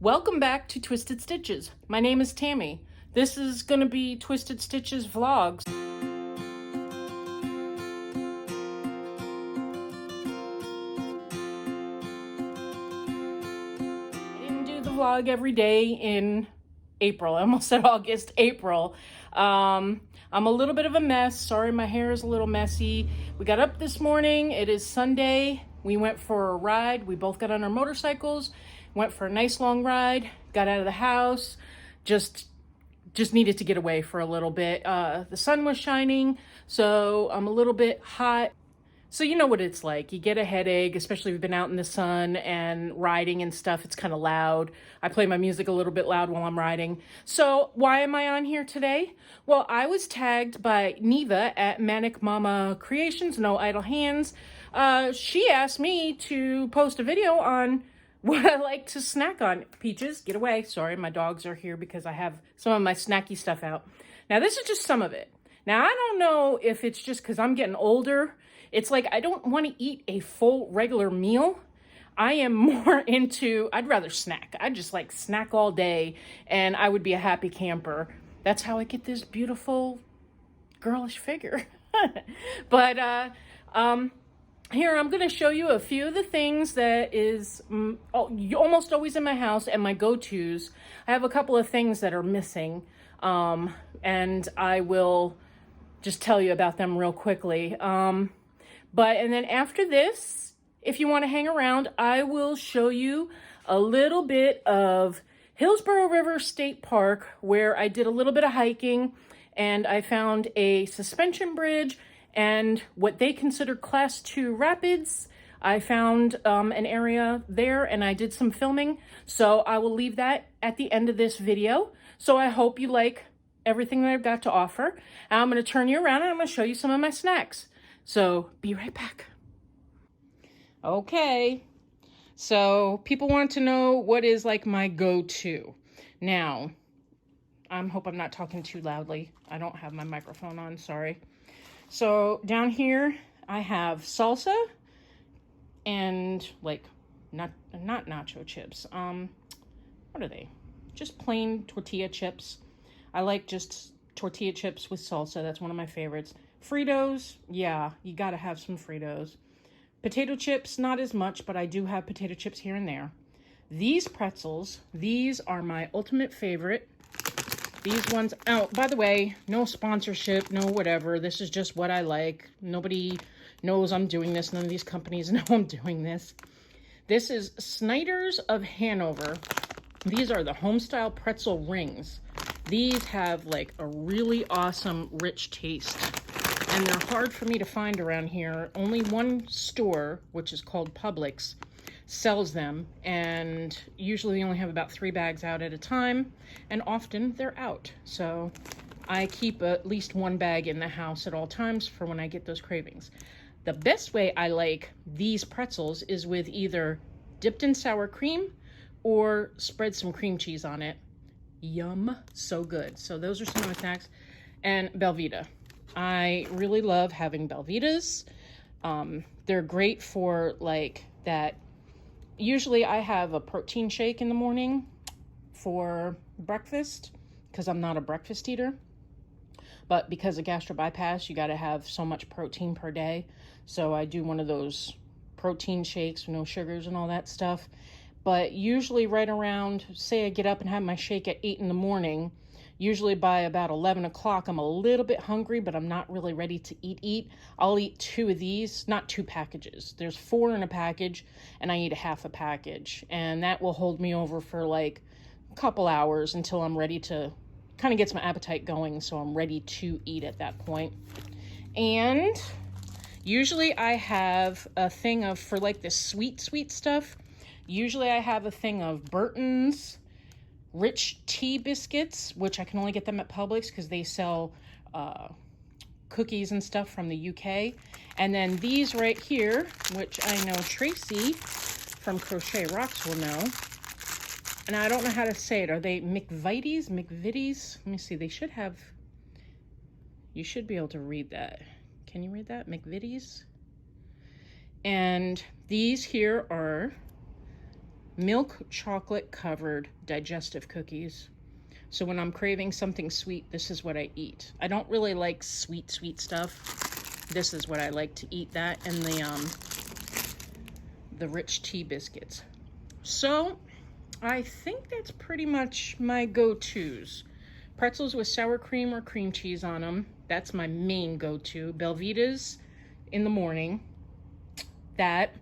Welcome back to Twisted Stitches. My name is Tammy. This is going to be Twisted Stitches vlogs. I didn't do the vlog every day in April. I almost said August, April. I'm a little bit of a mess. Sorry, my hair is a little messy. We got up this morning. It is Sunday. We went for a ride. We both got on our motorcycles, went for a nice long ride, got out of the house, just needed to get away for a little bit. The sun was shining, so I'm a little bit hot. So you know what it's like. You get a headache, especially if you've been out in the sun and riding and stuff. It's kind of loud. I play my music a little bit loud while I'm riding. So why am I on here today? Well, I was tagged by Neva at Manic, Momma, Creationz, No Idle Hands. She asked me to post a video on what I like to snack on. Peaches, get away. Sorry, my dogs are here because I have some of my snacky stuff out. Now, this is just some of it. Now, I don't know if it's just because I'm getting older. It's like I don't want to eat a full regular meal. I am more into, I'd rather snack. I just like snack all day and I would be a happy camper. That's how I get this beautiful girlish figure. But here I'm going to show you a few of the things that is almost always in my house and my go-tos. I have a couple of things that are missing, and I will just tell you about them real quickly. And then after this, if you want to hang around, I will show you a little bit of Hillsborough River State Park, where I did a little bit of hiking and I found a suspension bridge and what they consider class 2 rapids. I found an area there and I did some filming. So I will leave that at the end of this video. So I hope you like everything that I've got to offer. I'm going to turn you around and I'm going to show you some of my snacks. So be right back. Okay, so people want to know what is like my go-to. Now, I hope I'm not talking too loudly. I don't have my microphone on, sorry. So down here, I have salsa and like not nacho chips. What are they? Just plain tortilla chips. I like just tortilla chips with salsa. That's one of my favorites. Fritos, yeah, you gotta have some Fritos. Potato chips, not as much, but I do have potato chips here and there. These pretzels, these are my ultimate favorite. These ones, oh, by the way, no sponsorship, no whatever. This is just what I like. Nobody knows I'm doing this. None of these companies know I'm doing this. This is Snyder's of Hanover. These are the homestyle pretzel rings. These have like a really awesome, rich taste. And they're hard for me to find around here. Only one store, which is called Publix, sells them. And usually they only have about 3 bags out at a time. And often they're out. So I keep at least 1 bag in the house at all times for when I get those cravings. The best way I like these pretzels is with either dipped in sour cream or spread some cream cheese on it. Yum, so good. So those are some of my snacks. And Belvita. I really love having Belvitas. They're great for like that. Usually I have a protein shake in the morning for breakfast because I'm not a breakfast eater. But because of gastro bypass, you got to have so much protein per day. So I do one of those protein shakes with no sugars and all that stuff. But usually right around, say I get up and have my shake at 8 in the morning, usually by about 11 o'clock, I'm a little bit hungry, but I'm not really ready to eat. I'll eat 2 of these, not 2 packages. There's 4 in a package, and I eat a half a package. And that will hold me over for like a couple hours until I'm ready to, kind of gets my appetite going, so I'm ready to eat at that point. And usually I have a thing of, for like the sweet stuff, usually I have a thing of Burton's Rich Tea Biscuits, which I can only get them at Publix because they sell cookies and stuff from the UK. And then these right here, which I know Tracy from Crochet Rocks will know. And I don't know how to say it. Are they McVitie's? Let me see. They should have, you should be able to read that. Can you read that? McVitie's? And these here are milk chocolate covered digestive cookies. So when I'm craving something sweet, this is what I eat. I don't really like sweet stuff. This is what I like to eat, that and the rich tea biscuits. So I think that's pretty much my go-tos. Pretzels with sour cream or cream cheese on them. That's my main go-to. Belvitas in the morning. That.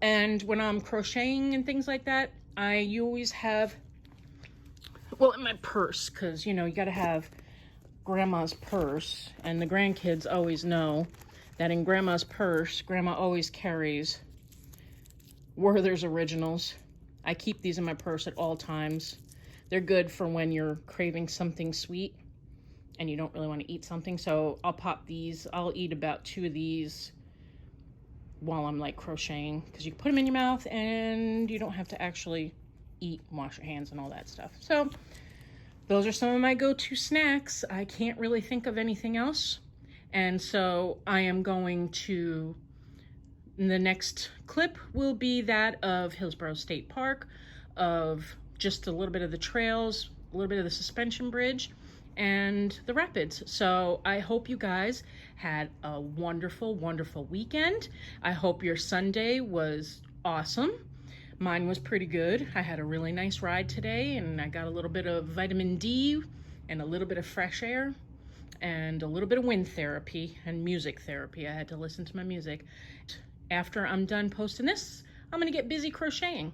And when I'm crocheting and things like that, you always have, well, in my purse, because, you know, you got to have grandma's purse. And the grandkids always know that in grandma's purse, grandma always carries Werther's Originals. I keep these in my purse at all times. They're good for when you're craving something sweet and you don't really want to eat something. So I'll pop these. I'll eat about 2 of these while I'm like crocheting, because you can put them in your mouth and you don't have to actually eat, wash your hands and all that stuff. So those are some of my go-to snacks. I can't really think of anything else. And so I am going to, the next clip will be that of Hillsborough State Park, of just a little bit of the trails, a little bit of the suspension bridge, and the rapids. So I hope you guys had a wonderful, wonderful weekend. I hope your Sunday was awesome. Mine was pretty good. I had a really nice ride today, and I got a little bit of vitamin D and a little bit of fresh air and a little bit of wind therapy and music therapy. I had to listen to my music. After I'm done posting this, I'm gonna get busy crocheting.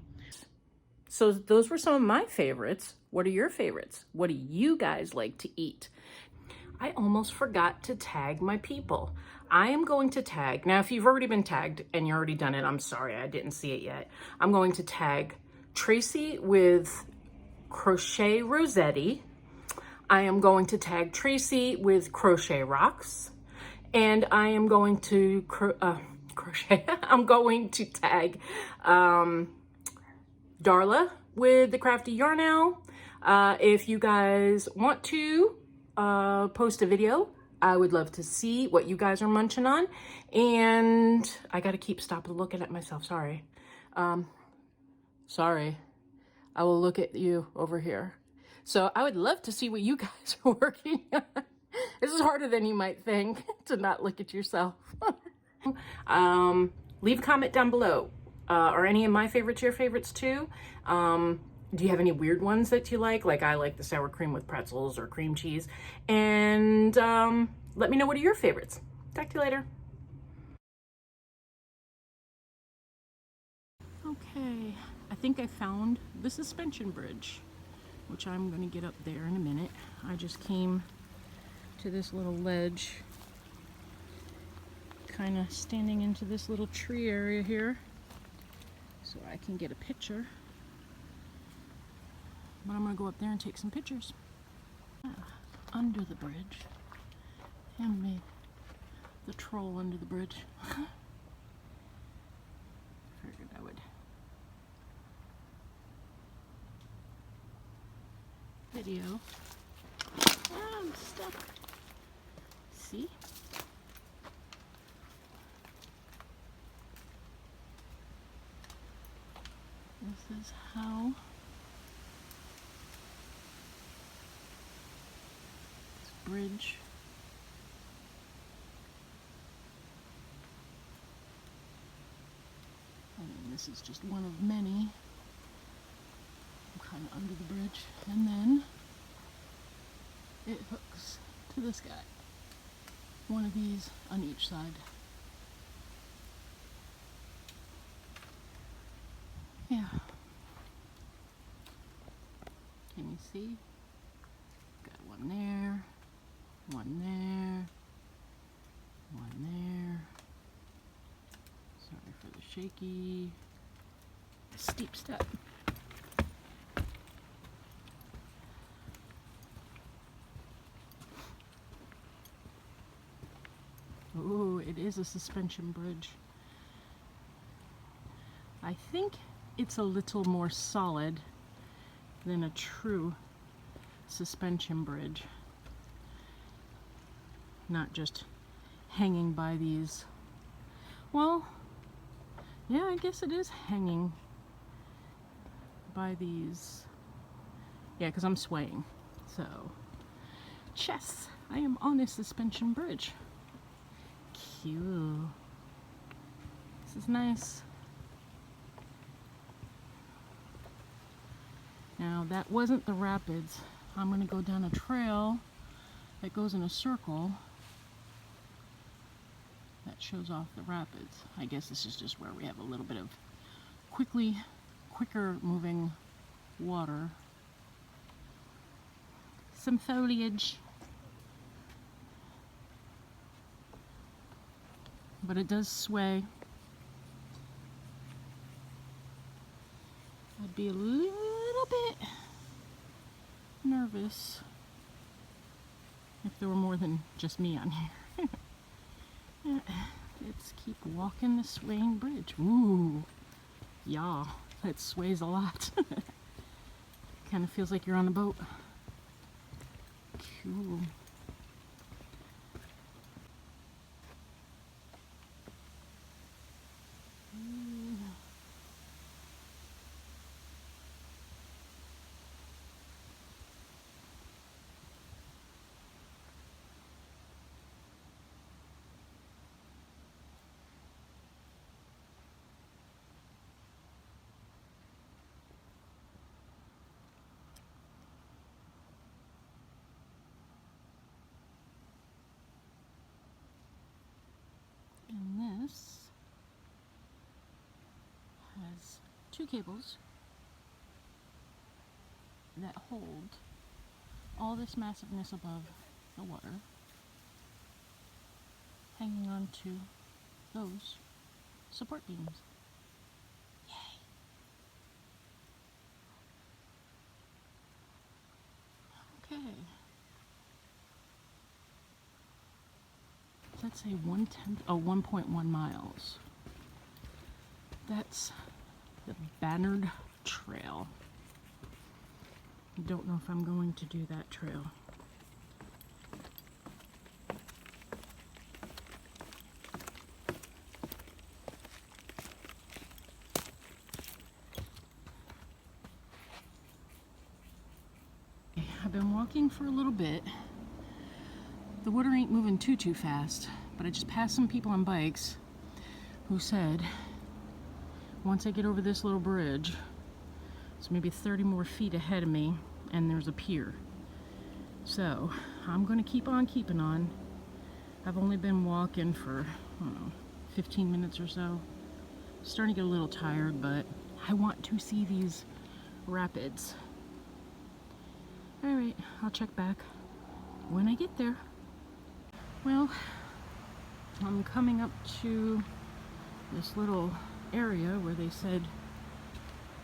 So those were some of my favorites. What are your favorites? What do you guys like to eat? I almost forgot to tag my people. I am going to tag, now if you've already been tagged and you're already done it, I'm sorry, I didn't see it yet. I'm going to tag Tracy with Crochet Rossetti. I am going to tag Tracy with Crochet Rocks. And I am going to crochet. I'm going to tag Darla with the Crafty Yarn Owl. If you guys want to post a video, I would love to see what you guys are munching on. And I got to stop looking at myself. Sorry. Sorry. I will look at you over here. So I would love to see what you guys are working on. This is harder than you might think, to not look at yourself. Leave a comment down below. Are any of my favorites your favorites too? Do you have any weird ones that you like? Like I like the sour cream with pretzels or cream cheese. And let me know what are your favorites. Talk to you later. Okay, I think I found the suspension bridge, which I'm going to get up there in a minute. I just came to this little ledge, kind of standing into this little tree area here so I can get a picture. But I'm going to go up there and take some pictures. Under the bridge. And me, the troll under the bridge. Figured I would video. Ah, I'm stuck. See? This is how this bridge this is just one of many. I'm kind of under the bridge, and then it hooks to this guy. One of these on each side. Yeah. Can you see? Got one there, one there, one there. Sorry for the shaky, steep step. Ooh, it is a suspension bridge. I think it's a little more solid than a true suspension bridge. Not just hanging by these. Well, yeah, I guess it is hanging by these. Yeah, because I'm swaying. So, chess. I am on a suspension bridge. Cute. This is nice. Now, that wasn't the rapids. I'm going to go down a trail that goes in a circle that shows off the rapids. I guess this is just where we have a little bit of quicker moving water. Some foliage. But it does sway. I'd be a little bit nervous if there were more than just me on here. Let's keep walking the swaying bridge. Ooh, yeah, that sways a lot. Kind of feels like you're on a boat. Cool. And this has two cables that hold all this massiveness above the water, hanging on to those support beams. Yay! Okay. Let's say 1.1 miles. That's the Bannard Trail. I don't know if I'm going to do that trail. I've been walking for a little bit. The water ain't moving too fast, but I just passed some people on bikes who said once I get over this little bridge, it's maybe 30 more feet ahead of me, and there's a pier. So I'm gonna keep on keeping on. I've only been walking for, I don't know, 15 minutes or so. Starting to get a little tired, but I want to see these rapids. All right, I'll check back when I get there. Well, I'm coming up to this little area where they said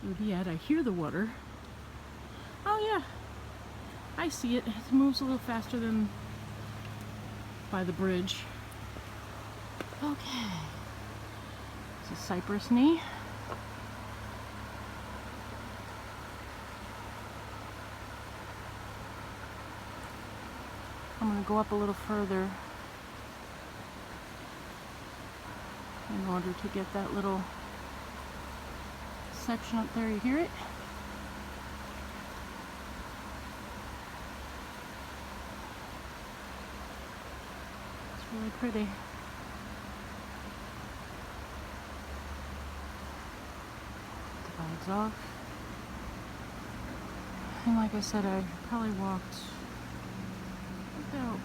it would be at. I hear the water. Oh yeah, I see it. It moves a little faster than by the bridge. Okay, it's a cypress knee. I'm going to go up a little further in order to get that little section up there. You hear it? It's really pretty. Divides off. And like I said, I probably walked about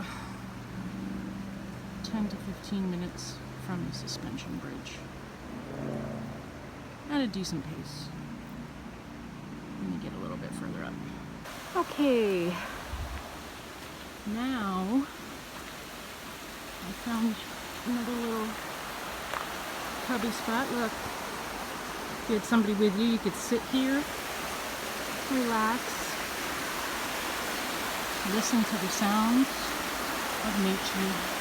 10 to 15 minutes from the suspension bridge at a decent pace. Let me get a little bit further up. Okay, now I found another little cubby spot. Look, if you had somebody with you, you could sit here, relax, listen to the sounds of nature.